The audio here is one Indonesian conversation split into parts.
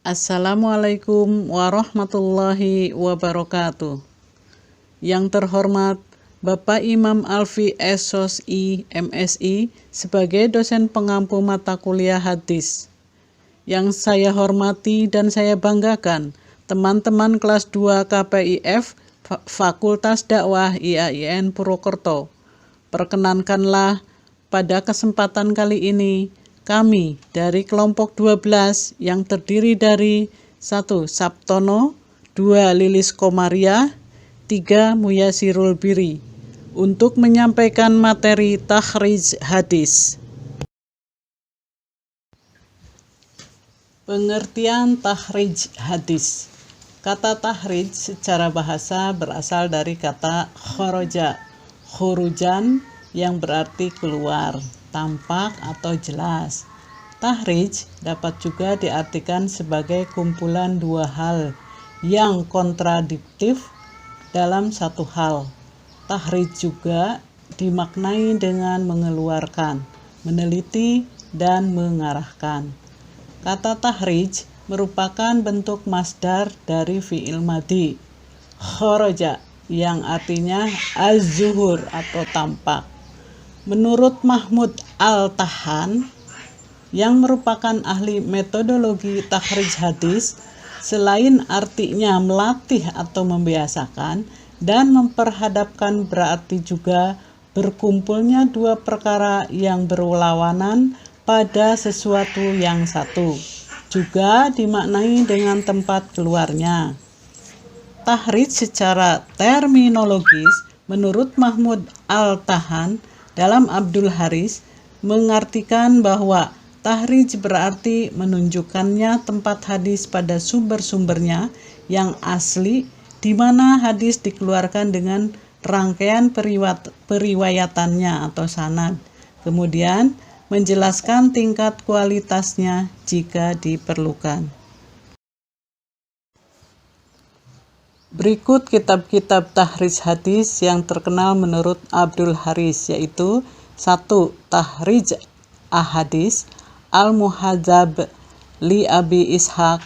Assalamualaikum warahmatullahi wabarakatuh. Yang terhormat Bapak Imam Alfi SOSI MSI sebagai dosen pengampu mata kuliah hadis. Yang saya hormati dan saya banggakan teman-teman kelas 2 KPIF Fakultas Dakwah IAIN Purwokerto. Perkenankanlah pada kesempatan kali ini kami dari kelompok 12 yang terdiri dari 1. Sabtono, 2. Lilis Komaria, 3. Muyasirul Biri untuk menyampaikan materi takhrij hadis. Pengertian takhrij hadis. Kata takhrij secara bahasa berasal dari kata khoroja, khurujan yang berarti keluar, tampak atau jelas. Takhrij dapat juga diartikan sebagai kumpulan dua hal yang kontradiktif dalam satu hal. Takhrij juga dimaknai dengan mengeluarkan, meneliti, dan mengarahkan. Kata takhrij merupakan bentuk masdar dari fi'il madhi khoroja yang artinya az-zuhur atau tampak. Menurut Mahmud Al-Tahan yang merupakan ahli metodologi takhrij hadis, selain artinya melatih atau membiasakan dan memperhadapkan, berarti juga berkumpulnya dua perkara yang berlawanan pada sesuatu yang satu. Juga dimaknai dengan tempat keluarnya. Takhrij secara terminologis menurut Mahmud Al-Tahan dalam Abdul Haris mengartikan bahwa takhrij berarti menunjukkannya tempat hadis pada sumber-sumbernya yang asli, di mana hadis dikeluarkan dengan rangkaian periwayatannya atau sanad, kemudian menjelaskan tingkat kualitasnya jika diperlukan. Berikut kitab-kitab takhrij hadis yang terkenal menurut Abdul Haris, yaitu 1. Takhrij Ahadis Al-Muhadzab li Abi Ishaq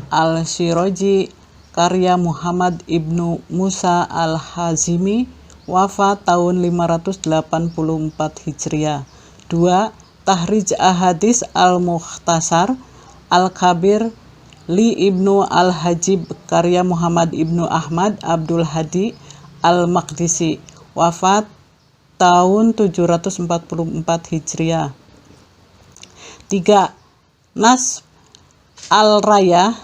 Al-Shirazi karya Muhammad ibnu Musa Al-Hazimi, wafat tahun 584 Hijriah. 2. Takhrij Ahadis Al-Mukhtasar Al-Kabir li Ibnu Al-Hajib karya Muhammad ibnu Ahmad Abdul Hadi Al-Maqdisi, wafat tahun 744 Hijriah. 3. Nasb Al-Raya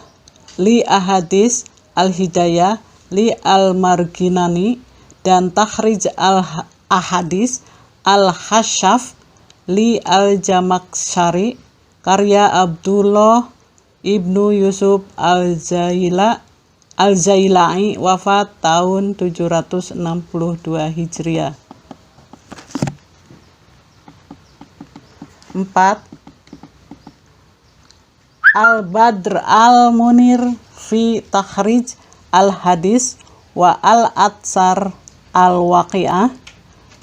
li Ahadis Al-Hidayah li Al-Marginani dan Takhrij Al-Ahadis Al-Khashaf li Al-Jamaksyari karya Abdullah Ibnu Yusuf Al-Zailai, wafat tahun 762 Hijriah. 4. Al-Badr Al-Munir fi Takhrij Al-Hadis wa Al-Atsar Al-Waqi'ah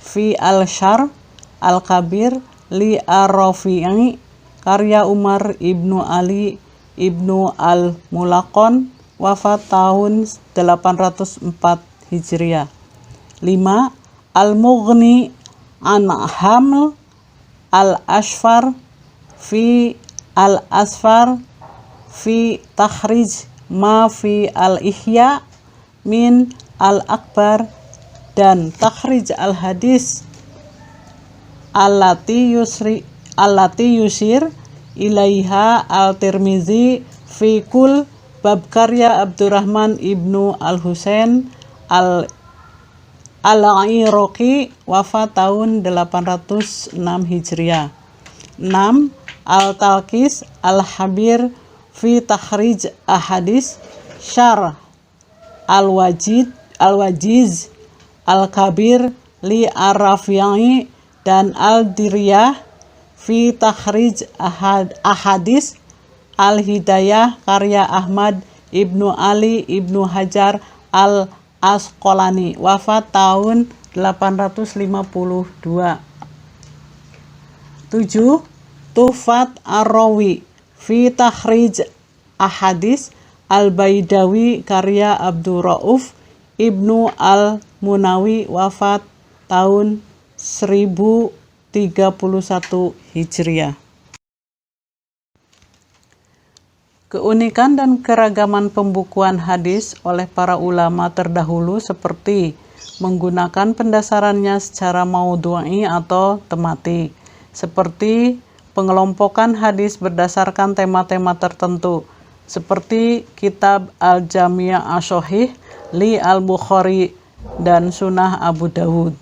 fi Al-Syar Al-Kabir li Ar-Rafi'i karya Umar Ibnu Ali Ibnu Al-Mulaqon, wafat tahun 804 Hijriah. 5. Al-Mughni an Haml Al-Ashfar fi Al-Asfar fi Takhrij ma fi Al-Ihya min Al-Akbar dan Takhrij Al-Hadis allati yusir ilaiha Al-Tirmizi fi kul bab karya Abdurrahman ibnu Al-Husain Al-Iraqi, wafat tahun 806 Hijriah. 6. Al-Talqis Al-Habir fi Takhrij Ahadis Syarh Al-Wajiz Al-Kabir li Ar-Rafi'i dan Al-Diriyah fi Takhrij Ahadis Al-Hidayah karya Ahmad Ibnu Ali Ibnu Hajar Al-Asqalani, wafat tahun 852. 7. Tuhfat Ar-Rawi fi Takhrij Ahadis Al-Baidawi karya Abdurrauf Ibnu Al-Munawi wafat tahun 1031 Hijriah. Keunikan dan keragaman pembukuan hadis oleh para ulama terdahulu seperti menggunakan pendasarannya secara maudhu'i atau tematik, seperti pengelompokan hadis berdasarkan tema-tema tertentu, seperti kitab Al-Jami' Ash-Shahih li Al-Bukhari dan Sunnah Abu Dawud.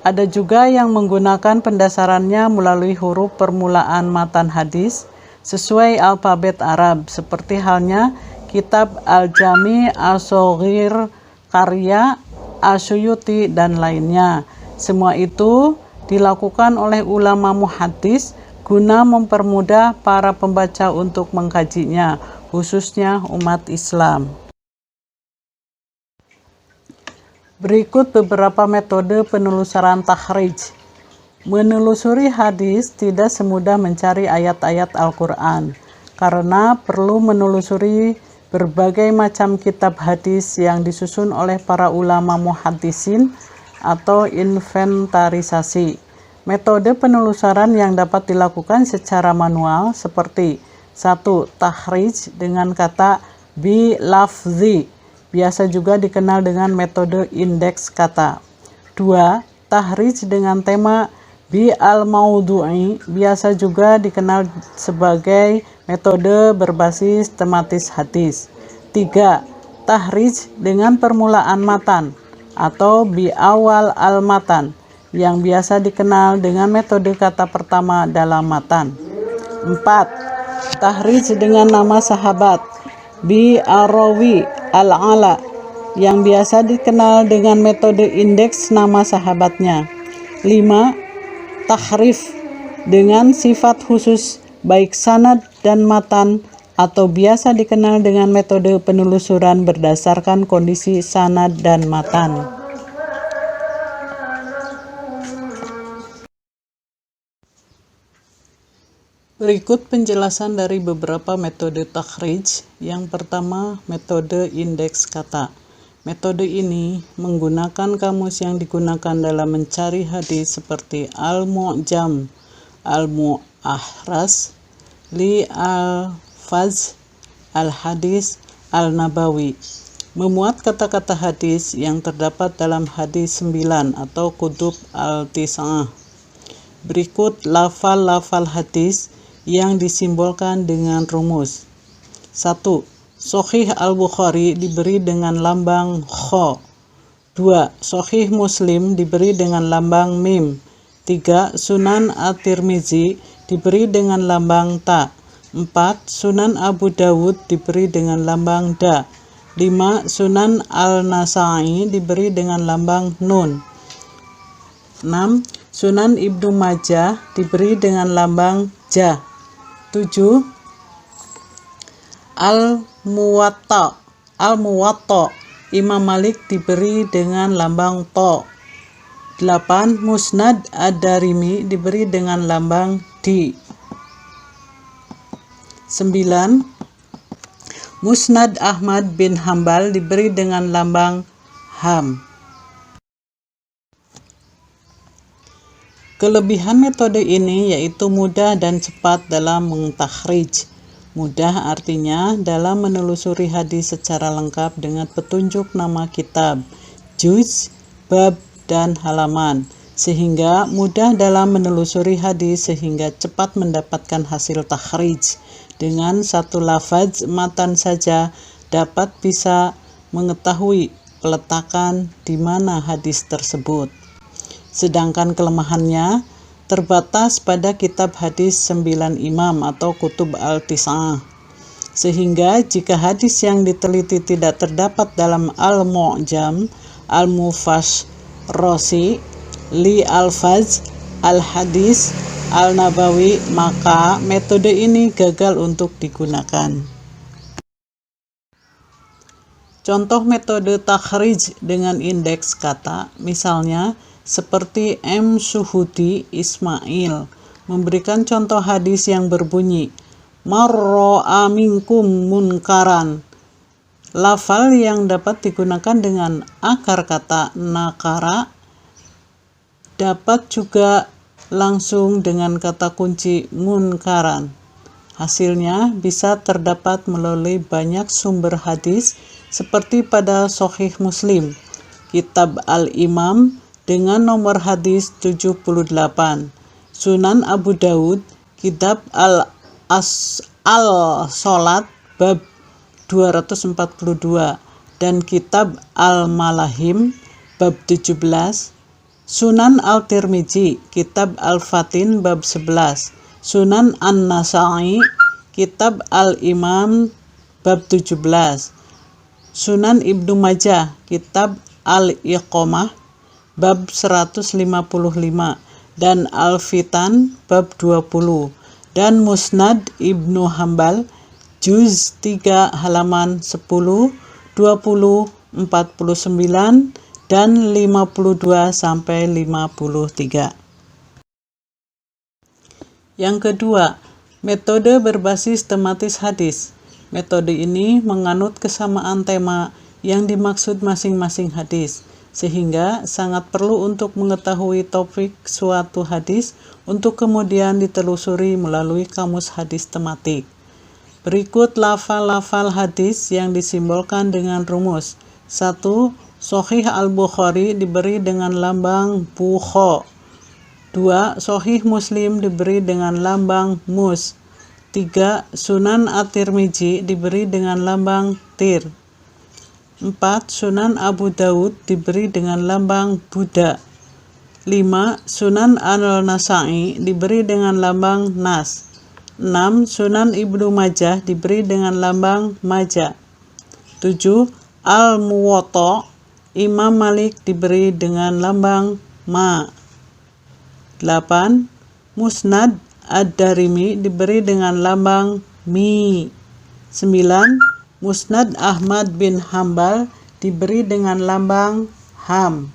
Ada juga yang menggunakan pendasarannya melalui huruf permulaan matan hadis sesuai alfabet Arab, seperti halnya kitab Al-Jami' As-Shaghir karya Asyuyuti dan lainnya. Semua itu dilakukan oleh ulama muhaddis guna mempermudah para pembaca untuk mengkajinya, khususnya umat Islam. Berikut beberapa metode penelusuran takhrij. Menelusuri hadis tidak semudah mencari ayat-ayat Al-Quran, karena perlu menelusuri berbagai macam kitab hadis yang disusun oleh para ulama muhaddisin atau inventarisasi. Metode penelusuran yang dapat dilakukan secara manual seperti 1. Takhrij dengan kata bi lafzi, biasa juga dikenal dengan metode indeks kata. 2. Tahrij dengan tema bi al-maudhu'i, biasa juga dikenal sebagai metode berbasis tematis hadis. 3. Tahrij dengan permulaan matan atau bi awal al-matan, yang biasa dikenal dengan metode kata pertama dalam matan. 4. Tahrij dengan nama sahabat bi ar-rawi al-ala, yang biasa dikenal dengan metode indeks nama sahabatnya. 5. Tahrif dengan sifat khusus baik sanad dan matan, atau biasa dikenal dengan metode penelusuran berdasarkan kondisi sanad dan matan. Berikut penjelasan dari beberapa metode takhrij. Yang pertama, metode indeks kata. Metode ini menggunakan kamus yang digunakan dalam mencari hadis seperti Al-Mu'jam, Al-Mu'ahras, li Al-Faz, Al-Hadis, Al-Nabawi. Memuat kata-kata hadis yang terdapat dalam hadis 9 atau kutub Al-Tis'ah. Berikut lafal-lafal hadis yang disimbolkan dengan rumus. 1. Sahih Al-Bukhari diberi dengan lambang kha. 2. Sahih Muslim diberi dengan lambang mim. 3. Sunan At-Tirmizi diberi dengan lambang ta. 4. Sunan Abu Dawud diberi dengan lambang da. 5. Sunan Al-Nasa'i diberi dengan lambang nun. 6. Sunan Ibnu Majah diberi dengan lambang ja. 7. Al-Muwatta Imam Malik diberi dengan lambang to. 8. Musnad Ad-Darimi diberi dengan lambang di. 9. Musnad Ahmad bin Hambal diberi dengan lambang ham. Kelebihan metode ini yaitu mudah dan cepat dalam mentakhrij. Mudah artinya dalam menelusuri hadis secara lengkap dengan petunjuk nama kitab, juz, bab, dan halaman, sehingga mudah dalam menelusuri hadis sehingga cepat mendapatkan hasil takhrij. Dengan satu lafaz matan saja dapat bisa mengetahui peletakan di mana hadis tersebut. Sedangkan kelemahannya terbatas pada kitab hadis 9 imam atau kutub Al-Tis'ah. Sehingga jika hadis yang diteliti tidak terdapat dalam Al-Mu'jam, Al-Mufassrosi, li Al-Faz, Al-Hadis, Al-Nabawi, maka metode ini gagal untuk digunakan. Contoh metode takhrij dengan indeks kata, misalnya seperti M. Suhudi Ismail memberikan contoh hadis yang berbunyi marra'a minkum munkaran. Lafal yang dapat digunakan dengan akar kata nakara dapat juga langsung dengan kata kunci munkaran. Hasilnya bisa terdapat melalui banyak sumber hadis seperti pada Sahih Muslim, Kitab Al-Imam dengan nomor hadis 78, Sunan Abu Daud, Kitab Al-Salat bab 242 dan Kitab Al-Malahim bab 17, Sunan Al-Tirmizi, Kitab Al-Fatin bab 11, Sunan An-Nasa'i, Kitab Al-Imam bab 17, Sunan Ibnu Majah, Kitab Al-Iqamah bab 155 dan Al-Fitan bab 20 dan Musnad Ibnu Hambal Juz 3 halaman 10, 20, 49, dan 52 sampai 53. Yang kedua, metode berbasis tematis hadis. Metode ini menganut kesamaan tema yang dimaksud masing-masing hadis, sehingga sangat perlu untuk mengetahui topik suatu hadis untuk kemudian ditelusuri melalui kamus hadis tematik. Berikut lafal-lafal hadis yang disimbolkan dengan rumus. 1. Sahih Al-Bukhari diberi dengan lambang Bukho. 2. Sahih Muslim diberi dengan lambang Mus. 3. Sunan At-Tirmizi diberi dengan lambang Tir. 4. Sunan Abu Daud diberi dengan lambang Buda. 5. Sunan An-Nasa'i diberi dengan lambang Nas. 6. Sunan Ibnu Majah diberi dengan lambang Majah. 7. Al-Muwatta Imam Malik diberi dengan lambang Ma. 8. Musnad Ad-Darimi diberi dengan lambang Mi. 9. Musnad Ahmad bin Hambal diberi dengan lambang Ham.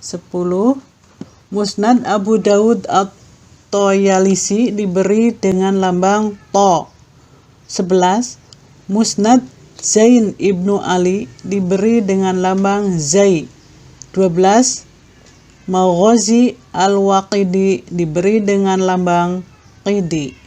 10. Musnad Abu Daud At-Toyalisi diberi dengan lambang To. 11. Musnad Zain Ibnu Ali diberi dengan lambang Zai. 12. Maghazi Al-Waqidi diberi dengan lambang Qidi.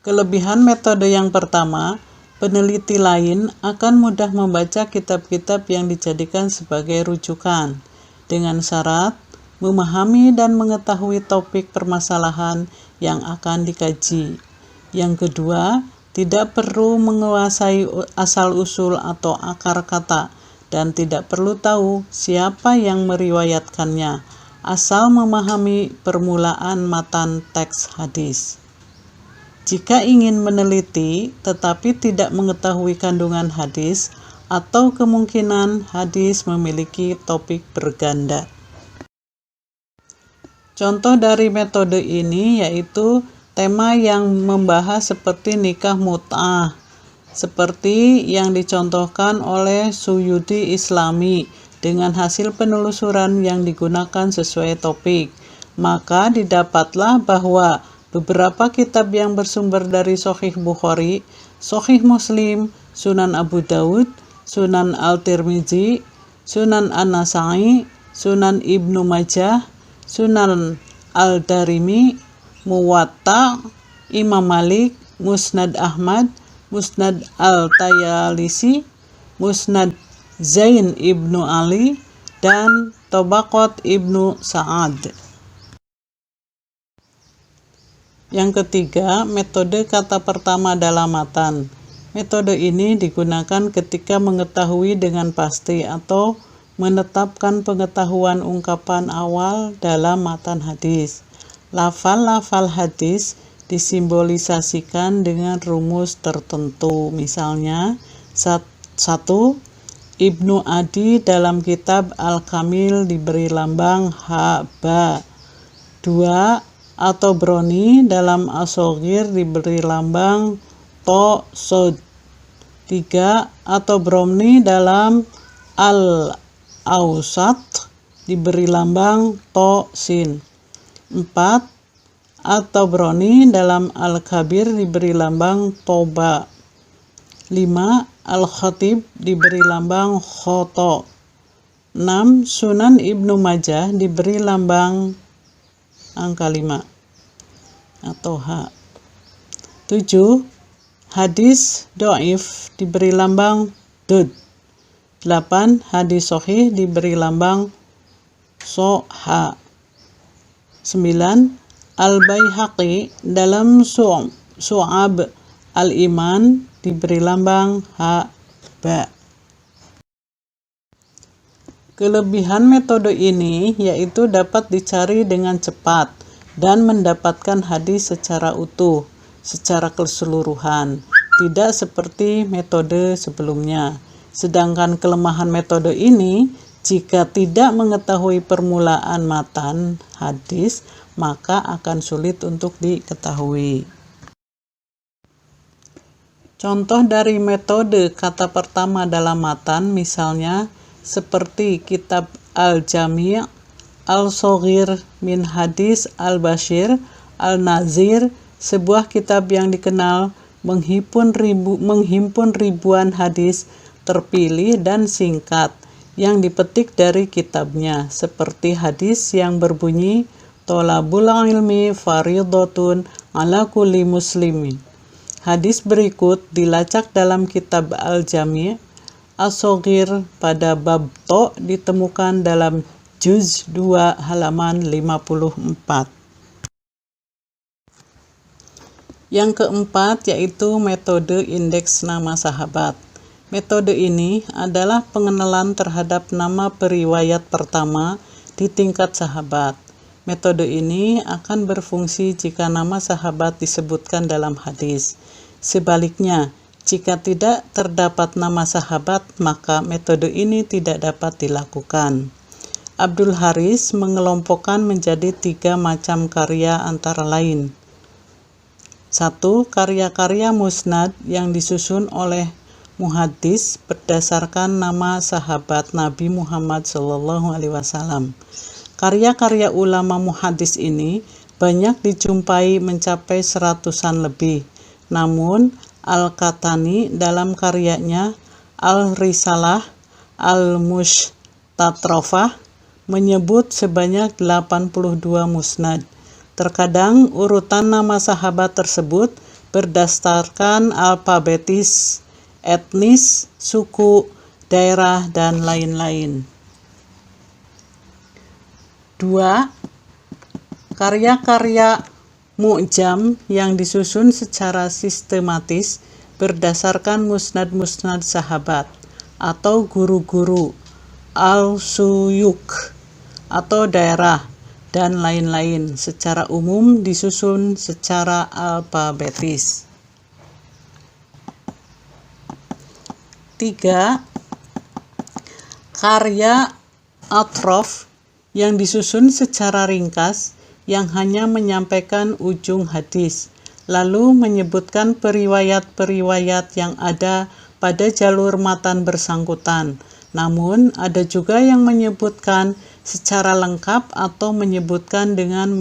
Kelebihan metode yang pertama, peneliti lain akan mudah membaca kitab-kitab yang dijadikan sebagai rujukan, dengan syarat memahami dan mengetahui topik permasalahan yang akan dikaji. Yang kedua, tidak perlu menguasai asal-usul atau akar kata, dan tidak perlu tahu siapa yang meriwayatkannya, asal memahami permulaan matan teks hadis. Jika ingin meneliti tetapi tidak mengetahui kandungan hadis, atau kemungkinan hadis memiliki topik berganda. Contoh dari metode ini yaitu tema yang membahas seperti nikah mut'ah, seperti yang dicontohkan oleh Suyuti Islami dengan hasil penelusuran yang digunakan sesuai topik. Maka didapatlah bahwa beberapa kitab yang bersumber dari Sahih Bukhari, Sahih Muslim, Sunan Abu Daud, Sunan Al-Tirmizi, Sunan An-Nasa'i, Sunan Ibnu Majah, Sunan Al-Darimi, Muwatta, Imam Malik, Musnad Ahmad, Musnad Al-Tayalisi, Musnad Zain Ibnu Ali, dan Tabaqat Ibnu Sa'ad. Yang ketiga, metode kata pertama dalam matan. Metode ini digunakan ketika mengetahui dengan pasti atau menetapkan pengetahuan ungkapan awal dalam matan hadis. Lafal-lafal hadis disimbolisasikan dengan rumus tertentu. Misalnya, 1. Ibnu Adi dalam kitab Al-Kamil diberi lambang Haba. 2. At-Tabrani dalam As-Shaghir diberi lambang To Sod. 3. At-Tabrani dalam Al-Awsat diberi lambang to sin. 4. At-Tabrani dalam Al-Kabir diberi lambang toba. 5. Al-Khatib diberi lambang khoto. 6. Sunan Ibnu Majah diberi lambang angka 5 atau H. 7. Hadis do'if diberi lambang dud. 8. Hadis sahih diberi lambang soha. 9. Al-Baihaqi dalam Su'ab al-Iman diberi lambang ba. Kelebihan metode ini yaitu dapat dicari dengan cepat dan mendapatkan hadis secara utuh, secara keseluruhan, tidak seperti metode sebelumnya. Sedangkan kelemahan metode ini, jika tidak mengetahui permulaan matan hadis, maka akan sulit untuk diketahui. Contoh dari metode kata pertama dalam matan misalnya seperti kitab Al-Jami' Al-Shaghir min Hadis Al-Bashir Al-Nazir, sebuah kitab yang dikenal menghimpun ribuan hadis terpilih dan singkat yang dipetik dari kitabnya, seperti hadis yang berbunyi Tolabul ilmi faridatun ala kulli muslimin. Hadis berikut dilacak dalam kitab Al-Jami' As-Shaghir pada bab to ditemukan dalam juz 2 halaman 54. Yang keempat yaitu metode indeks nama sahabat. Metode ini adalah pengenalan terhadap nama periwayat pertama di tingkat sahabat. Metode ini akan berfungsi jika nama sahabat disebutkan dalam hadis. Sebaliknya, jika tidak terdapat nama sahabat, maka metode ini tidak dapat dilakukan. Abdul Haris mengelompokkan menjadi 3 macam karya antara lain. 1. Karya-karya musnad yang disusun oleh muhaddis berdasarkan nama sahabat Nabi Muhammad SAW. Karya-karya ulama muhaddis ini banyak dijumpai mencapai 100-an lebih. Namun, Al-Katani dalam karyanya Al-Risalah Al-Mushtatrafah menyebut sebanyak 82 musnad. Terkadang urutan nama sahabat tersebut berdasarkan alfabetis, etnis, suku, daerah, dan lain-lain. 2. Karya-karya mu'jam yang disusun secara sistematis berdasarkan musnad-musnad sahabat atau guru-guru, al-suyuk atau daerah, dan lain-lain, secara umum disusun secara alfabetis. 3. Karya atrof yang disusun secara ringkas yang hanya menyampaikan ujung hadis, lalu menyebutkan periwayat-periwayat yang ada pada jalur matan bersangkutan. Namun, ada juga yang menyebutkan secara lengkap atau menyebutkan dengan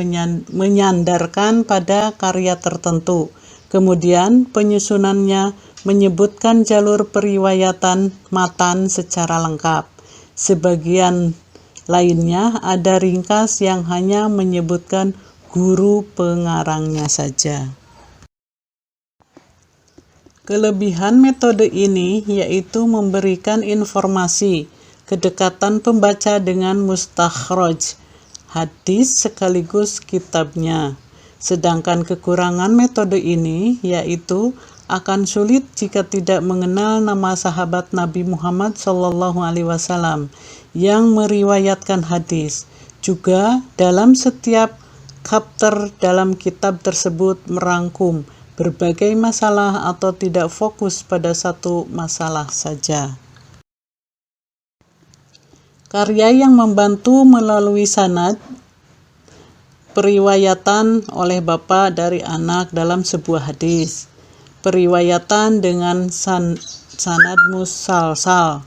menyandarkan pada karya tertentu. Kemudian, penyusunannya menyebutkan jalur periwayatan matan secara lengkap. Sebagian lainnya ada ringkas yang hanya menyebutkan guru pengarangnya saja. Kelebihan metode ini yaitu memberikan informasi kedekatan pembaca dengan mustakhraj hadis sekaligus kitabnya. Sedangkan kekurangan metode ini yaitu akan sulit jika tidak mengenal nama sahabat Nabi Muhammad SAW yang meriwayatkan hadis. Juga dalam setiap chapter dalam kitab tersebut merangkum berbagai masalah atau tidak fokus pada satu masalah saja. Karya yang membantu melalui sanad, periwayatan oleh bapa dari anak dalam sebuah hadis, periwayatan dengan sanad musalsal,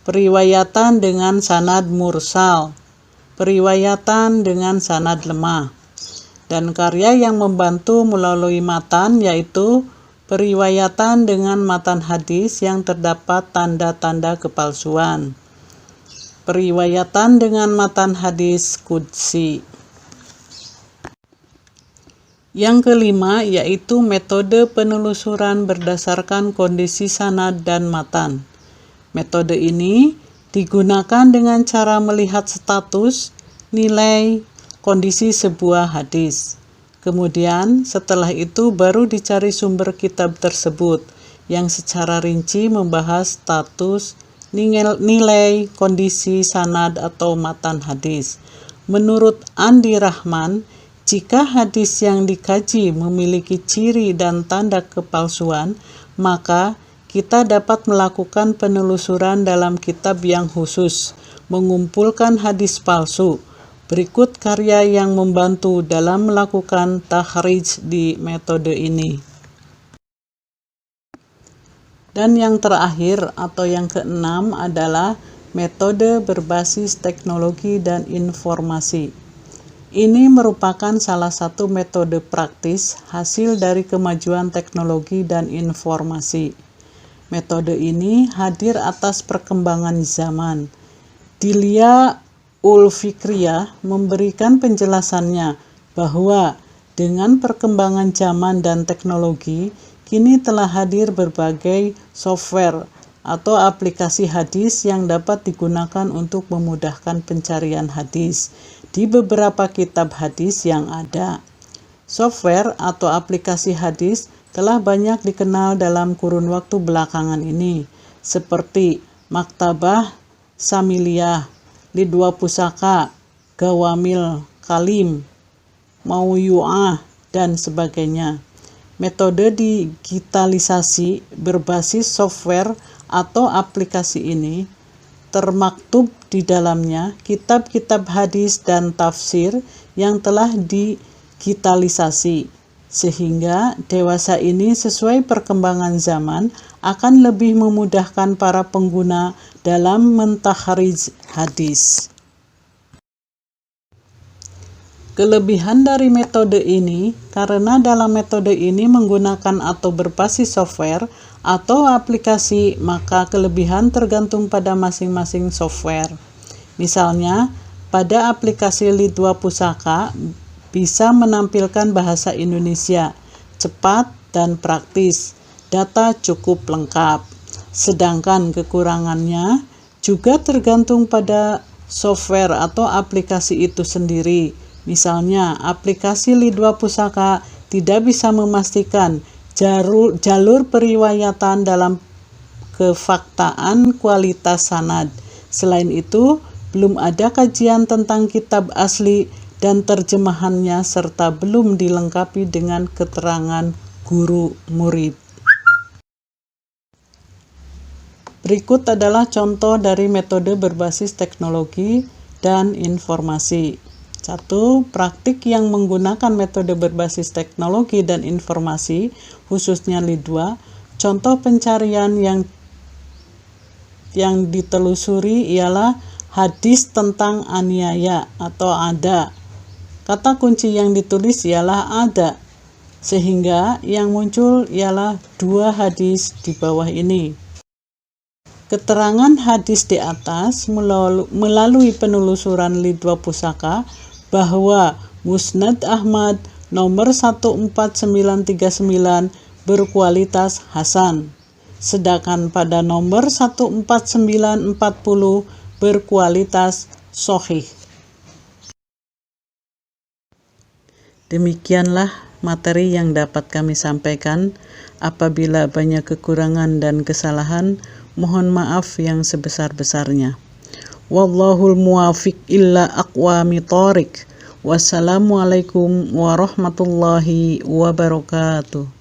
periwayatan dengan sanad mursal, periwayatan dengan sanad lemah. Dan karya yang membantu melalui matan yaitu periwayatan dengan matan hadis yang terdapat tanda-tanda kepalsuan, periwayatan dengan matan hadis qudsi. Yang kelima yaitu metode penelusuran berdasarkan kondisi sanad dan matan. Metode ini digunakan dengan cara melihat status, nilai, kondisi sebuah hadis. Kemudian setelah itu baru dicari sumber kitab tersebut yang secara rinci membahas status, nilai, kondisi sanad atau matan hadis. Menurut Andi Rahman, jika hadis yang dikaji memiliki ciri dan tanda kepalsuan, maka kita dapat melakukan penelusuran dalam kitab yang khusus, mengumpulkan hadis palsu. Berikut karya yang membantu dalam melakukan takhrij di metode ini. Dan yang terakhir atau yang keenam adalah metode berbasis teknologi dan informasi. Ini merupakan salah satu metode praktis hasil dari kemajuan teknologi dan informasi. Metode ini hadir atas perkembangan zaman. Dilia Ul-Fikriyah memberikan penjelasannya bahwa dengan perkembangan zaman dan teknologi, kini telah hadir berbagai software atau aplikasi hadis yang dapat digunakan untuk memudahkan pencarian hadis di beberapa kitab hadis yang ada. Software atau aplikasi hadis telah banyak dikenal dalam kurun waktu belakangan ini, seperti Maktabah Samiliyah, Lidwa Pusaka, Gawamil Kalim, Mauyu'ah, dan sebagainya. Metode digitalisasi berbasis software atau aplikasi ini termaktub di dalamnya kitab-kitab hadis dan tafsir yang telah digitalisasi, sehingga dewasa ini sesuai perkembangan zaman akan lebih memudahkan para pengguna dalam mentakhrij hadis. Kelebihan dari metode ini karena dalam metode ini menggunakan atau berbasis software atau aplikasi, maka kelebihan tergantung pada masing-masing software. Misalnya, pada aplikasi Lidwa Pusaka bisa menampilkan bahasa Indonesia, cepat dan praktis, data cukup lengkap. Sedangkan kekurangannya juga tergantung pada software atau aplikasi itu sendiri. Misalnya, aplikasi Lidwa Pusaka tidak bisa memastikan jalur periwayatan dalam kefaktaan kualitas sanad. Selain itu, belum ada kajian tentang kitab asli dan terjemahannya serta belum dilengkapi dengan keterangan guru murid. Berikut adalah contoh dari metode berbasis teknologi dan informasi. 1. Praktik yang menggunakan metode berbasis teknologi dan informasi, khususnya Lidwa. Contoh pencarian yang ditelusuri ialah hadis tentang aniaya atau ada. Kata kunci yang ditulis ialah ada, sehingga yang muncul ialah 2 hadis di bawah ini. Keterangan hadis di atas melalui penelusuran Lidwa Pusaka bahwa Musnad Ahmad nomor 14939 berkualitas hasan, sedangkan pada nomor 14940 berkualitas sahih. Demikianlah materi yang dapat kami sampaikan. Apabila banyak kekurangan dan kesalahan, mohon maaf yang sebesar-besarnya. Wallahul muwafiq illa aqwami thoriq. Wassalamualaikum warahmatullahi wabarakatuh.